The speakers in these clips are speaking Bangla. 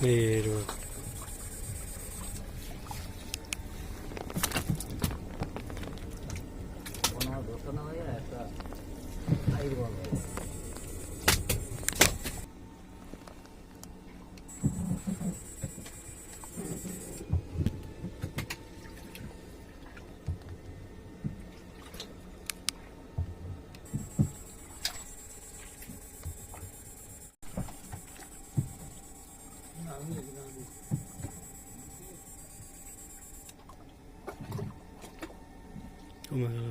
Pero কমে গেল।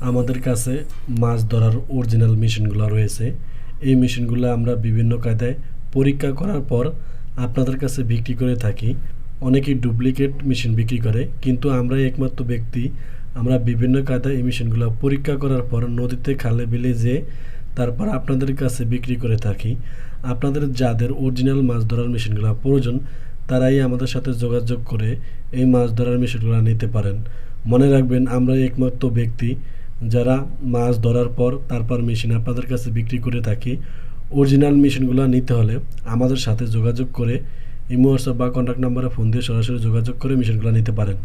আমাদের কাছে মাছ ধরার অরিজিনাল মেশিনগুলো রয়েছে। এই মেশিনগুলো আমরা বিভিন্ন কায়দায় পরীক্ষা করার পর আপনাদের কাছে বিক্রি করে থাকি। অনেকেই ডুপ্লিকেট মেশিন বিক্রি করে, কিন্তু আমরা একমাত্র ব্যক্তি আমরা বিভিন্ন কায়দায় এই মেশিনগুলো পরীক্ষা করার পর নদীতে খালে বিলে যেয়ে তারপর আপনাদের কাছে বিক্রি করে থাকি। আপনাদের যাদের অরিজিনাল মাছ ধরার মেশিনগুলো প্রয়োজন তারাই আমাদের সাথে যোগাযোগ করে এই মাছ ধরার মেশিনগুলো নিতে পারেন। মনে রাখবেন, আমরা একমাত্র ব্যক্তি যারা মাছ ধরার পর তারপর মেশিন আপনাদের কাছে বিক্রি করে থাকি। অরিজিনাল মেশিনগুলো নিতে হলে আমাদের সাথে যোগাযোগ করে ইমো, হোয়াটসঅ্যাপ বা কন্ট্যাক্ট নাম্বারে ফোন দিয়ে সরাসরি যোগাযোগ করে মেশিনগুলো নিতে পারেন।